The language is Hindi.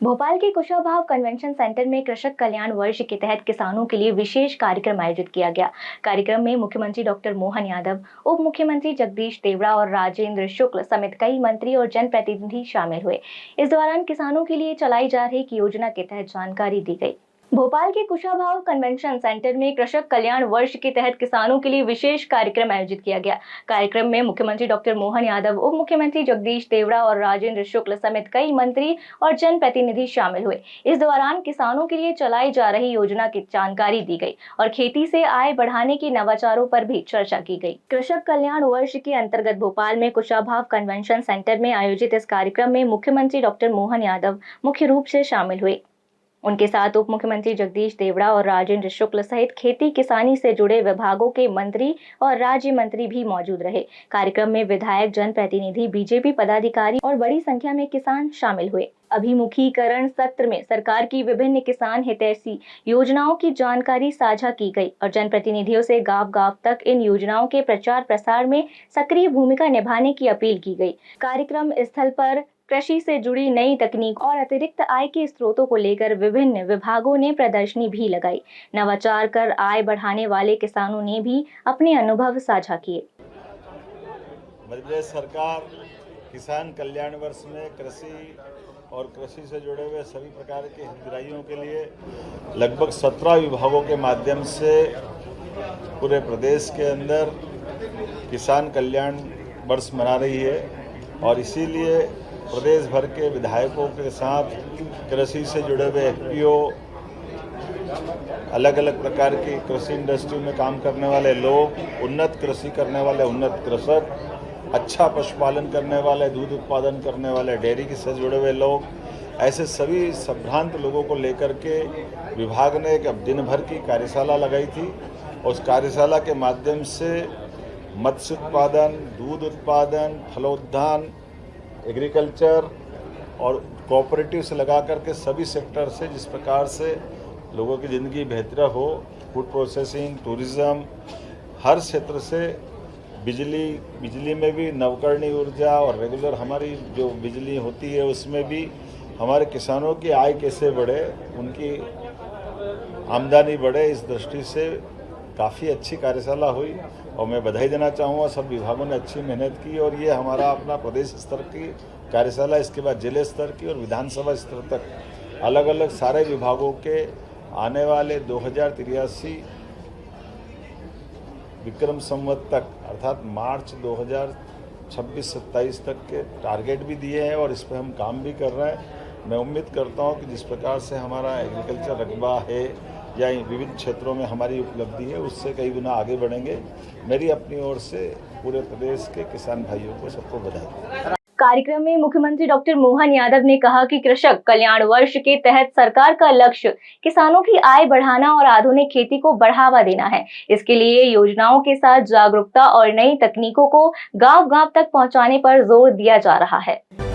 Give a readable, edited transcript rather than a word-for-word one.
भोपाल के कुशाभाव कन्वेंशन सेंटर में कृषक कल्याण वर्ष के तहत किसानों के लिए विशेष कार्यक्रम आयोजित किया गया। कार्यक्रम में मुख्यमंत्री डॉक्टर मोहन यादव, उप मुख्यमंत्री जगदीश देवड़ा और राजेंद्र शुक्ल समेत कई मंत्री और जनप्रतिनिधि शामिल हुए। इस दौरान किसानों के लिए चलाई जा रही योजना के तहत जानकारी दी गई। भोपाल के कुशाभाव कन्वेंशन सेंटर में कृषक कल्याण वर्ष के तहत किसानों के लिए विशेष कार्यक्रम आयोजित किया गया। कार्यक्रम में मुख्यमंत्री डॉक्टर मोहन यादव, उप मुख्यमंत्री जगदीश देवड़ा और राजेंद्र शुक्ल समेत कई मंत्री और जनप्रतिनिधि शामिल हुए। इस दौरान किसानों के लिए चलाई जा रही योजना की जानकारी दी गई और खेती से आय बढ़ाने के नवाचारों पर भी चर्चा की गई। कृषक कल्याण वर्ष के अंतर्गत भोपाल में कुशाभाव कन्वेंशन सेंटर में आयोजित इस कार्यक्रम में मुख्यमंत्री डॉक्टर मोहन यादव मुख्य रूप से शामिल हुए। उनके साथ उप मुख्यमंत्री जगदीश देवड़ा और राजेंद्र शुक्ल सहित खेती किसानी से जुड़े विभागों के मंत्री और राज्य मंत्री भी मौजूद रहे। कार्यक्रम में विधायक, जनप्रतिनिधि, बीजेपी पदाधिकारी और बड़ी संख्या में किसान शामिल हुए। अभिमुखीकरण सत्र में सरकार की विभिन्न किसान हितैषी योजनाओं की जानकारी साझा की गई और जनप्रतिनिधियों से गांव-गांव तक इन योजनाओं के प्रचार प्रसार में सक्रिय भूमिका निभाने की अपील की गई। कार्यक्रम स्थल पर कृषि से जुड़ी नई तकनीक और अतिरिक्त आय के स्रोतों को लेकर विभिन्न विभागों ने प्रदर्शनी भी लगाई। नवाचार कर आय बढ़ाने वाले किसानों ने भी अपने अनुभव साझा किए। मध्य प्रदेश सरकार किसान कल्याण वर्ष में कृषि और कृषि से जुड़े हुए सभी प्रकार के हितग्राहियों के लिए लगभग 17 विभागों के माध्यम से पूरे प्रदेश के अंदर किसान कल्याण वर्ष मना रही है और इसीलिए प्रदेश भर के विधायकों के साथ कृषि से जुड़े हुए एफपीओ, अलग अलग प्रकार की कृषि इंडस्ट्री में काम करने वाले लोग, उन्नत कृषि करने वाले उन्नत कृषक, अच्छा पशुपालन करने वाले, दूध उत्पादन करने वाले, डेयरी से जुड़े हुए लोग, ऐसे सभी संभ्रांत लोगों को लेकर के विभाग ने एक दिन भर की कार्यशाला लगाई थी। उस कार्यशाला के माध्यम से मत्स्य उत्पादन, दूध उत्पादन, फलोद्यान, एग्रीकल्चर और कोऑपरेटिव से लगा करके सभी सेक्टर से जिस प्रकार से लोगों की ज़िंदगी बेहतर हो, फूड प्रोसेसिंग, टूरिज़्म, हर क्षेत्र से बिजली में भी नवकरणीय ऊर्जा और रेगुलर हमारी जो बिजली होती है उसमें भी हमारे किसानों की आय कैसे बढ़े, उनकी आमदनी बढ़े, इस दृष्टि से काफ़ी अच्छी कार्यशाला हुई और मैं बधाई देना चाहूँगा। सब विभागों ने अच्छी मेहनत की और ये हमारा अपना प्रदेश स्तर की कार्यशाला, इसके बाद जिले स्तर की और विधानसभा स्तर तक अलग अलग सारे विभागों के आने वाले 2083 विक्रम संवत तक अर्थात मार्च 2026-27 तक के टारगेट भी दिए हैं और इस पर हम काम भी कर रहे हैं। मैं उम्मीद करता हूं कि जिस प्रकार से हमारा एग्रीकल्चर रकबा है या विभिन्न क्षेत्रों में हमारी उपलब्धि है उससे कई गुना आगे बढ़ेंगे। मेरी अपनी ओर से पूरे प्रदेश के किसान भाइयों को सबको बधाई। कार्यक्रम में मुख्यमंत्री डॉक्टर मोहन यादव ने कहा कि कृषक कल्याण वर्ष के तहत सरकार का लक्ष्य किसानों की आय बढ़ाना और आधुनिक खेती को बढ़ावा देना है। इसके लिए योजनाओं के साथ जागरूकता और नई तकनीकों को गांव-गांव तक पहुंचाने पर जोर दिया जा रहा है।